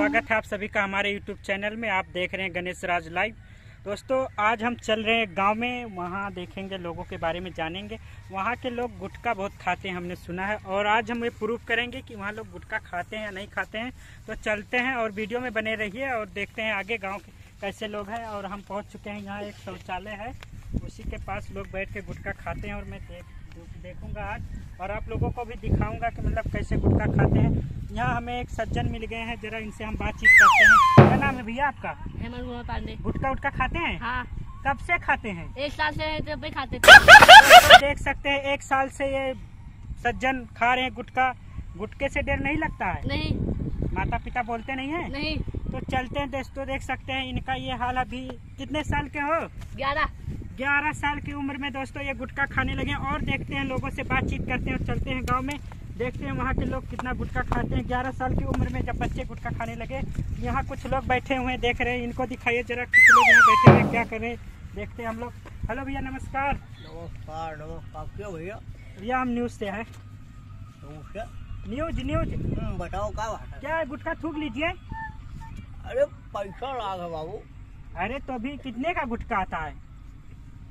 स्वागत है आप सभी का हमारे YouTube चैनल में। आप देख रहे हैं गणेश राज लाइव। दोस्तों आज हम चल रहे हैं गांव में, वहां देखेंगे, लोगों के बारे में जानेंगे। वहां के लोग गुटखा बहुत खाते हैं, हमने सुना है, और आज हम ये प्रूव करेंगे कि वहां लोग गुटखा खाते हैं या नहीं खाते हैं। तो चलते हैं और वीडियो में बने रहिए और देखते हैं आगे गाँव के कैसे लोग हैं। और हम पहुँच चुके हैं, यहाँ एक शौचालय है, उसी के पास लोग बैठ के गुटखा खाते हैं और मैं देखूंगा आज, और आप लोगों को भी दिखाऊंगा कि मतलब कैसे गुटखा खाते हैं। यहाँ हमें एक सज्जन मिल गए हैं, जरा इनसे हम बातचीत करते हैं। क्या नाम है भैया आपका? हेमंत पांडे। गुटखा उटखा खाते हैं? हाँ। कब से खाते हैं? 1 साल से जब भी खाते थे। देख सकते हैं 1 साल से ये सज्जन खा रहे हैं गुटखा। गुटके से डर नहीं लगता है? नहीं। माता पिता बोलते नहीं है? नहीं। तो चलते हैं दोस्तों, देख सकते हैं इनका ये हाल। अभी कितने साल के हो? 11 साल की उम्र में दोस्तों ये गुटखा खाने लगे। और देखते हैं, लोगों से बातचीत करते हैं और चलते हैं गांव में, देखते हैं वहाँ के लोग कितना गुटखा खाते हैं। 11 साल की उम्र में जब बच्चे गुटखा खाने लगे। यहाँ कुछ लोग बैठे हुए हैं, देख रहे हैं, इनको दिखाइए जरा, कुछ लोग यहाँ बैठे हुए क्या कर रहे हैं, देखते हैं हम लोग। हेलो भैया, नमस्कार। नमस्कार। नमस्कार। क्यों भैया? भैया हम न्यूज़ से है। न्यूज बताओ क्या बात है? क्या गुटखा थूक लीजिए। अरे पैसा लागा बाबू। अरे तो अभी कितने का गुटखा आता है?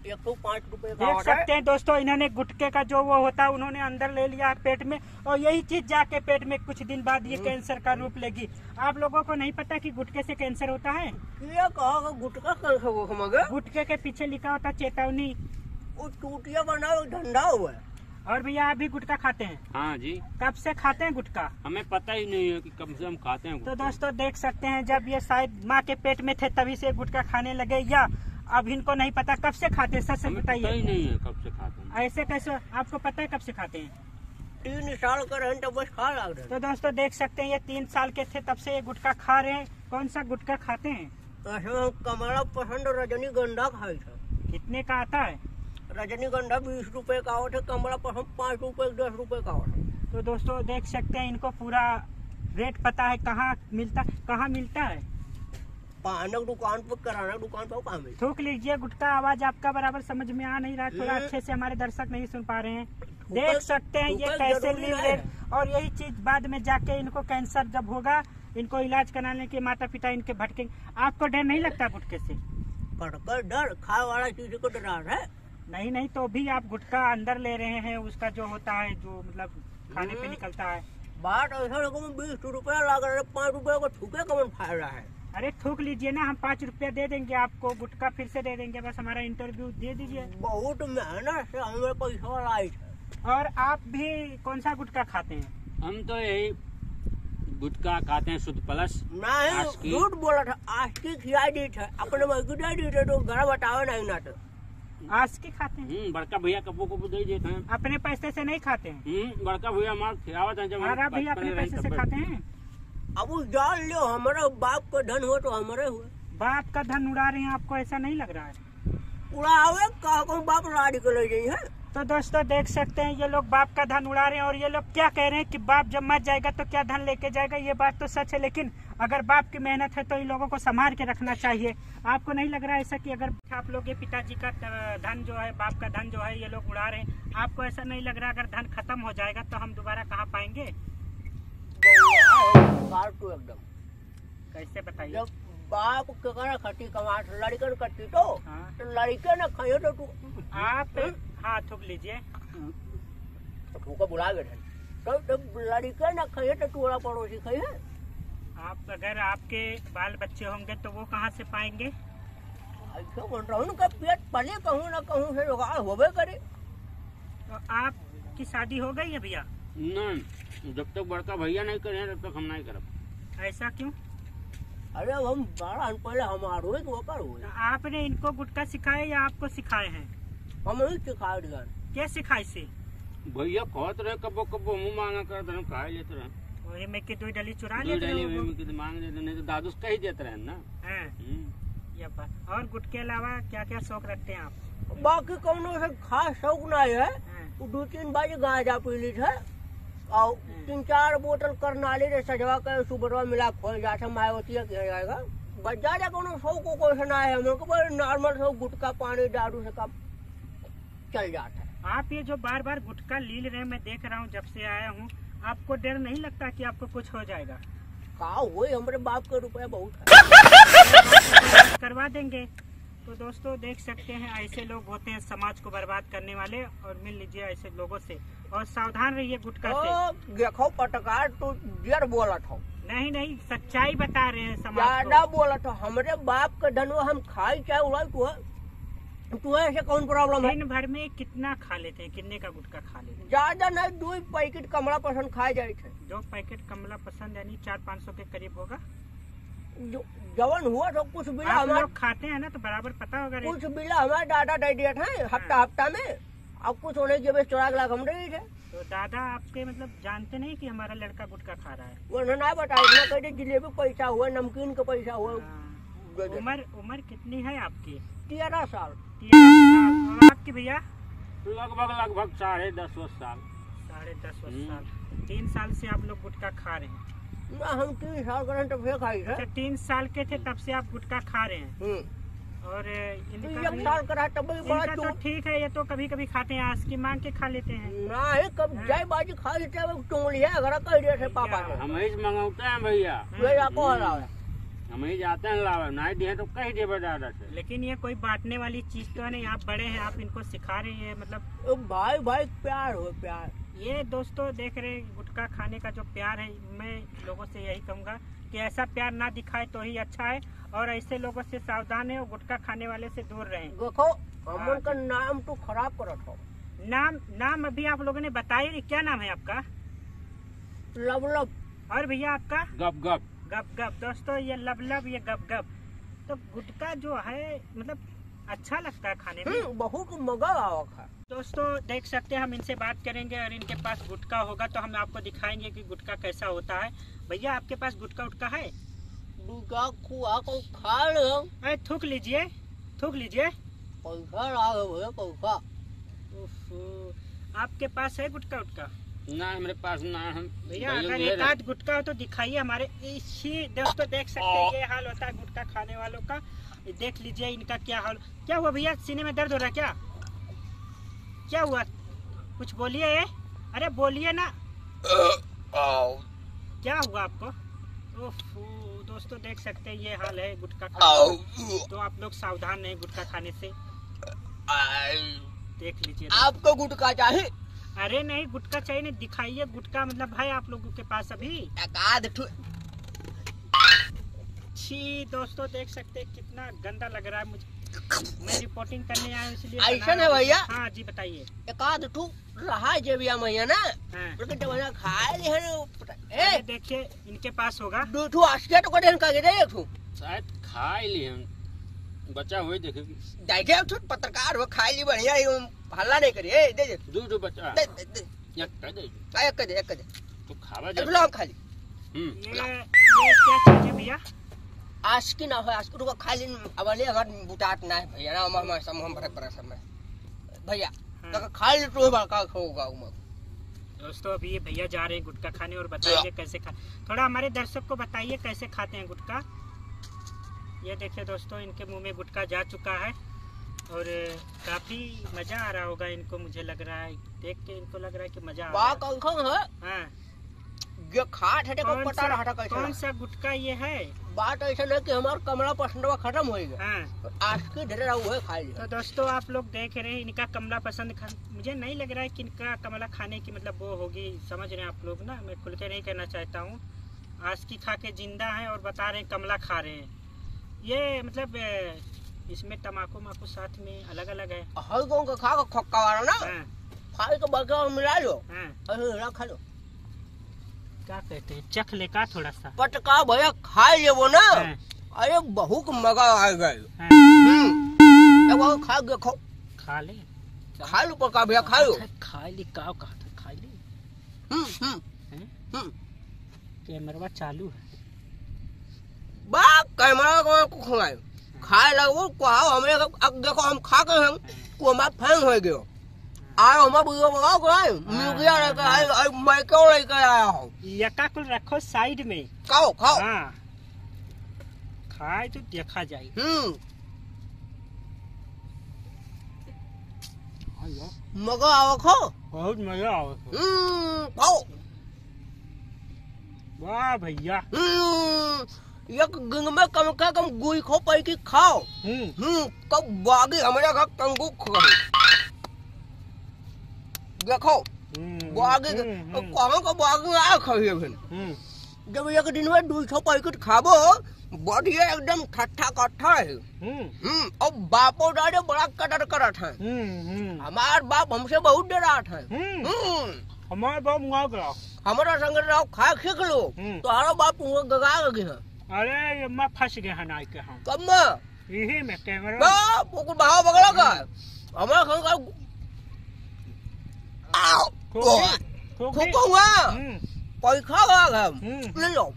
105 रुपए का। देख सकते हैं दोस्तों, इन्होंने गुटखे का जो वो होता है उन्होंने अंदर ले लिया पेट में, और यही चीज जाके पेट में कुछ दिन बाद ये कैंसर का रूप लेगी। आप लोगों को नहीं पता कि गुटखे से कैंसर होता है? ये कहा गुटका कैंसर हो मगर? गुटखे के पीछे लिखा होता चेतावनी। वो टूटिया बना धंधा हुआ है। और भैया आप भी गुटखा खाते हैं? हाँ जी। कब से खाते हैं गुटखा? हमें पता ही नहीं है कि कब से हम खाते हैं। तो दोस्तों देख सकते हैं, जब ये शायद माँ के पेट में थे तभी से गुटखा खाने लगे, या अब इनको नहीं पता कब से खाते हैं? सच से बताइए। पता ही नहीं है कब से खाते हैं। ऐसे कैसे आपको पता है कब से खाते हैं? 3 साल का रहे तो बस खा लग रहे। तो दोस्तों देख सकते हैं, ये 3 साल के थे तब से ये गुटखा खा रहे हैं। कौन सा गुटखा खाते हैं? कमला पसंद रजनीगंधा खाई था। कितने का आता है? रजनीगंधा 20 रुपए का होता, कमला पसंद 5 रुपए 10 रुपए का होता। तो दोस्तों देख सकते हैं, इनको पूरा रेट पता है, कहाँ मिलता है। पानक दुकान पर, कराना दुकान पर कहाँ मिलता? थूक लीजिए गुटखा। आवाज आपका बराबर समझ में आ नहीं रहा, थोड़ा अच्छे से, हमारे दर्शक नहीं सुन पा रहे हैं। देख सकते हैं ये कैसे लील रहे, और यही चीज बाद में जाके इनको कैंसर जब होगा, इनको इलाज कराने के माता पिता इनके भटकेंगे। आपको डर नहीं लगता गुटखे से? डर खाए वाला चीज को डर है। नहीं तो भी आप गुटखा अंदर ले रहे हैं, उसका जो होता है, जो मतलब खाने पे निकलता है। बात ऐसा 20 रुपया लग रहा है, 5 रुपये को थूके कौन फायदा है? अरे थूक लीजिए ना, हम 5 रुपया दे देंगे आपको, गुटखा फिर से दे देंगे, बस हमारा इंटरव्यू दे दीजिए। बहुत मेहनत से हमें पैसा लाई है। और आप भी कौन सा गुटखा खाते हैं? हम तो यही गुटखा खाते हैं, शुद्ध प्लस। नहीं, झूठ बोला था। आस्की खिलाई दी था, अपने मजदूर दी थे तो घर बतावे नहीं ना। तो आज की खाते हैं? बड़का भैया कबो दे देते हैं। अपने पैसे से नहीं खाते हैं? बड़का भैया हमारे खिलावत है। जब हमारा भैया अपने पैसे से खाते हैं। अब उस जान लो, हमारा बाप का धन हो तो हमारे हुए। बाप का धन उड़ा रहे हैं, आपको ऐसा नहीं लग रहा है? उड़ावे कहा बाप लाड़ी को ले गई है। तो दोस्तों देख सकते हैं, ये लोग बाप का धन उड़ा रहे हैं, और ये लोग क्या कह रहे हैं कि बाप जब मर जाएगा तो क्या धन लेके जाएगा। ये बात तो सच है, लेकिन अगर बाप की मेहनत है तो इन लोगों को संभाल के रखना चाहिए। आपको नहीं लग रहा है ऐसा कि अगर आप लोग ये पिताजी का धन जो है, बाप का धन जो है, ये लोग उड़ा रहे हैं, आपको ऐसा नहीं लग रहा अगर धन खत्म हो जाएगा तो हम दोबारा कहाँ पाएंगे? एकदम कैसे बताइए? जब बाप के खटी कमा लड़कन कटी तो लड़के न खाए तो तू आप हाँ थूक लीजिए। तो बुला गए तो लड़के न खाए तो तू पड़ोसी खाई है। आप अगर आपके बाल बच्चे होंगे तो वो कहाँ से पाएंगे? ऐसा बोल रहा हूँ ना, पेट पले कहूँ न कहूँ से जुगाड़ होबे करे। तो आपकी शादी हो गई है भैया? नहीं, जब तक बड़का भैया नहीं करे तब तक हम नहीं करब। ऐसा क्यों? अरे हम बड़ा पहले हमारो वो करो। आपने इनको गुटखा सिखाया या आपको सिखाए हैं? हम ही सिखा दिया। क्या सिखाई से? भैया कहते रहे कबो मुँह मांगा करते रहे, खा लेते रहे। वही में की 2 डली चुरा मांग लेते देते, नहीं तो दादू से कही देते रहे ना। ये बात। और गुटखे के अलावा क्या क्या शौक रखते हैं आप? बाकी कौन से खास शौक नहीं है। 2-3 बाजी गांजा पी ली है, और 3-4 बोतल करनाली रे सजवा कर सुबह मिला खोल जाता मायावती जाएगा। बच्चा जा कोनो शौक को ना है, हम लोग नॉर्मल शौक गुटखा पानी दारू से कम चल जाता है। आप ये जो बार बार गुटखा लील रहे, मैं देख रहा हूँ जब से आया हूँ, आपको डर नहीं लगता कि आपको कुछ हो जाएगा? का हुए हमारे बाप का रुपया बहुत है। करवा देंगे। तो दोस्तों देख सकते हैं ऐसे लोग होते हैं समाज को बर्बाद करने वाले, और मिल लीजिए ऐसे लोगों से और सावधान रहिए गुटखा से। देखो पटकार तू जर बोला था, नहीं नहीं सच्चाई बता रहे हैं समाज ज्यादा को। बोला था। हमारे बाप का धनवा हम खाई चाहे उड़ा तू ऐसे कौन प्रॉब्लम है? दिन भर में कितना खा लेते हैं, कितने का गुटखा खा लेते हैं? ज्यादा नहीं 2 पैकेट कमला पसंद खाए जाए थे। 2 पैकेट कमला पसंद यानी 400-500 के करीब होगा। जवन हुआ तो कुछ बिला आप हमारे, लोग खाते हैं ना तो बराबर पता होगा रेट। कुछ बिला हमारे दादा दे दिया था हफ्ता में। अब कुछ होने के बाद 4 लाख हम दे थे। तो दादा आपके मतलब जानते नहीं कि हमारा लड़का गुटखा खा रहा है? वो ना बता इतना कहते जिलेबी पैसा हुआ, नमकीन का पैसा हुआ। हाँ। उम्र कितनी है आपकी? 13 साल। 13 साल। और आपकी भैया? लगभग 10.5 साल। 10.5 साल। 3 साल से आप लोग गुटखा खा रहे हैं? ना हम 3 साल का तब से खाई है। 3 साल के थे तब से आप गुटखा खा रहे हैं। और इनका 1 साल का तब भी बड़ा तो ठीक है, ये तो कभी कभी खाते हैं, आज की मांग के खा लेते हैं। नहीं कब जय बाजी खा लेते हैं टोंगलिया घर कह दिए थे पापा ने। हम ही मंगाते हैं भैया, भैया को हरावे हम ही जाते हैं लावे, नहीं दिए तो कह दिए दादा से। लेकिन ये कोई बांटने वाली चीज तो नहीं, आप बड़े हैं, आप इनको सिखा रहे हैं मतलब। भाई भाई प्यार हो प्यार। ये दोस्तों देख रहे हैं गुटखा खाने का जो प्यार है, मैं लोगों से यही कहूँगा कि ऐसा प्यार ना दिखाए तो ही अच्छा है, और ऐसे लोगों से सावधान है और गुटखा खाने वाले से दूर रहें। देखो हमन का नाम तो खराब करत हो। नाम अभी आप लोगों ने बताया नहीं, क्या नाम है आपका? लवलब। और भैया आपका? गप गप। गप गप। दोस्तों ये लवलब, ये गप गप। तो गुटखा जो है मतलब अच्छा लगता है खाने में, बहुत मजा आवक है। दोस्तों देख सकते हैं, हम इनसे बात करेंगे और इनके पास गुटखा होगा तो हम आपको दिखाएंगे कि गुटखा कैसा होता है। भैया आपके पास गुटखा उटका है? दूसरा खुआ को खा लो। अरे थूक लीजिए, थूक लीजिए। पैसा लागे भैया पैसा। आपके पास है गुटखा उटका? ना हमारे पास ना। हम भैया अगर एक आध गुटखा हो तो दिखाइए हमारे। इसी दोस्तों देख सकते हैं ये हाल होता है गुटखा खाने वालों का। देख लीजिए इनका क्या हाल। क्या हुआ भैया, सीने में दर्द हो रहा है क्या? क्या हुआ, कुछ बोलिए। अरे बोलिए ना, क्या हुआ आपको? ओफो दोस्तों देख सकते हैं ये हाल है गुटखा खाने। तो आप लोग सावधान रहें गुटखा खाने से। देख लीजिए आपको गुटखा चाहिए? अरे नहीं गुटखा चाहिए नहीं, दिखाइए गुटखा मतलब भाई आप लोगों के पास अभी। छी दोस्तों देख सकते हैं कितना गंदा लग रहा है मुझे। मैं रिपोर्टिंग करने आया हूँ इसलिए। ऐसा है भैया? हाँ जी बताइए। एक आध ठू रहा जेबिया मैया ना, लेकिन तो मैंने खाए नहीं है। ए देखिए इनके पास होगा। 2 ठू आसिया तो कदे का दे एक ठू शायद खा ही ली हम, बचा हुए देखेगी। देखे ठू पत्रकार हो खाई ली बढ़िया हल्ला नहीं करी। ए दे दे 2 बचा दे दे एक कर दे एक दे तो खावा एक जा। लो खाली। ये क्या चीज है भैया? आस्की ना हो आस्की तो खाली अबले हमार बुटात ना है भैया ना। हम समूह भरे पर समय भैया तो खाली तो बड़का होगा उमर। दोस्तों अभी ये भैया जा रहे हैं गुटखा खाने और बताएंगे कैसे खा। थोड़ा हमारे दर्शक को बताइए कैसे खाते हैं गुटखा। ये देखिए दोस्तों इनके मुंह में गुटखा जा चुका है और काफी मजा आ रहा होगा इनको, मुझे लग रहा है देख के इनको लग रहा है कि मजा आ रहा है। कंखन है हाँ। ये खाट है देखो पता रहा था कैसे। कौन सा गुटखा ये है? बात ऐसा नहीं कि हमारा कमला पसंदवा खत्म हो गया। हाँ। आज के ढेर हुए खाई। तो दोस्तों आप लोग देख रहे हैं इनका कमला पसंद मुझे नहीं लग रहा है कि इनका कमला खाने की मतलब वो होगी, समझ रहे हैं आप लोग ना। मैं खुल के नहीं कहना चाहता हूँ। आज की खा के जिंदा है और बता रहे हैं कमला खा रहे हैं। ये मतलब इसमें तम्बाकू माकू साथ में अलग अलग है। हर गाँव का खा खोक्का वाला ना। हाँ। खाई को बर्गर मिला लो। हाँ। खा लो। क्या कहते हैं, चख ले का थोड़ा सा पटका भैया खाई ले वो ना। हाँ। अरे बहुत मजा आ गए। हाँ। खा गए खा ले, खा लो पका भैया खा लो। खा ली का कहा था, खा ली। कैमरा चालू है। कैमरा को खुआए खाए लगो कहा हमरे अब देखो हम खा के हम को हमारा फैन हो गयो। आए हम बुआ बगाओ कराए म्यूजिया लेके आए मैं क्यों लेके आया हूँ। यका कुल रखो साइड में। खाओ खाओ। हाँ खाए तो देखा जाए। मजा आओ खाओ। बहुत मजा आओ। खाओ। वाह भैया। एक गिंग में कम से कम गुई खो पैकी खाओ। कब बागी हमारे घर तंगू खो देखो बागी कहाँ का बागी आ खाइए फिर जब एक दिन में 200 पैकेट खाबो बढ़िया एकदम ठट्ठा कट्ठा है। और बापो डाले बड़ा कदर करत है। हमार बाप हमसे बहुत डरात है। हमारे बाप मुआ गया हमारा संग रहो खा सीख लो तो हमारा बाप गगा गए। अरे ये मैं फंस गए हैं नाई के हम कब में यही में कैमरा बाप को भाव बगला का हमारा संग ठोकूंगा पैसा गया ले लो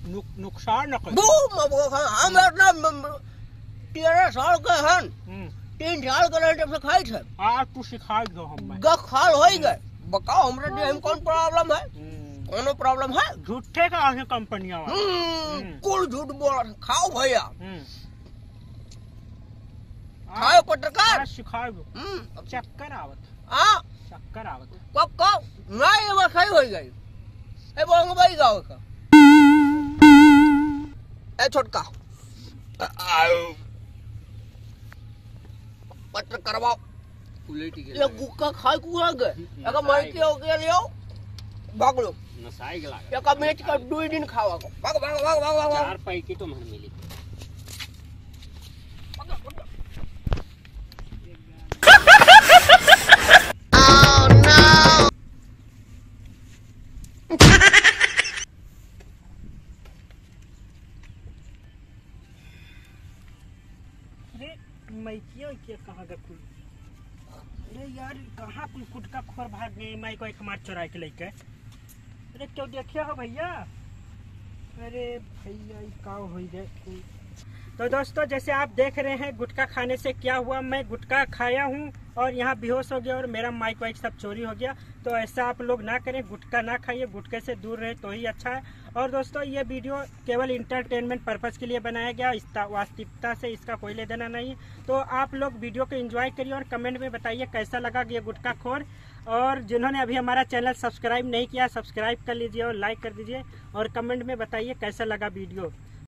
नुकसान न कर हम इतना 13 साल के हैं 3 साल के रहे जब से खाई थे आज तू सिखा दो हम खाल हो गए बताओ हमारे देह में कौन प्रॉब्लम है कौन प्रॉब्लम है झूठे का आगे कंपनियां कुल झूठ बोल खाओ भैया खाओ पत्रकार सिखा दो चक्कर आवत चक्कर आवत कब नहीं वो सही हो गई ए बोंग भाई गाओ का ए छोटका पत्र करवाओ ये गुक्का खाए कुआ गए अगर मैं के हो गया लियो भाग लो नसाई गला या का मैच का 2 दिन खावा को भाग भाग भाग भाग भाग 4 पैकेट तो मन मिली मैं क्या कहाँ का कुल अरे यार कहाँ कुल गुटका खोर भाग गए मैं को एक मार चुरा के लेके अरे क्यों देखिए हो भैया अरे भैया का हो गए। तो दोस्तों जैसे आप देख रहे हैं गुटखा खाने से क्या हुआ मैं गुटखा खाया हूँ और यहाँ बेहोश हो गया और मेरा माइक वाइक सब चोरी हो गया। तो ऐसा आप लोग ना करें गुटखा ना खाइए गुटखे से दूर रहे तो ही अच्छा है। और दोस्तों ये वीडियो केवल इंटरटेनमेंट पर्पज़ के लिए बनाया गया वास्तविकता से इसका कोई ले देना नहीं। तो आप लोग वीडियो को एंजॉय करिए और कमेंट में बताइए कैसा लगा ये गुटखा खोर। और जिन्होंने अभी हमारा चैनल सब्सक्राइब नहीं किया सब्सक्राइब कर लीजिए और लाइक कर दीजिए और कमेंट में बताइए कैसा लगा वीडियो।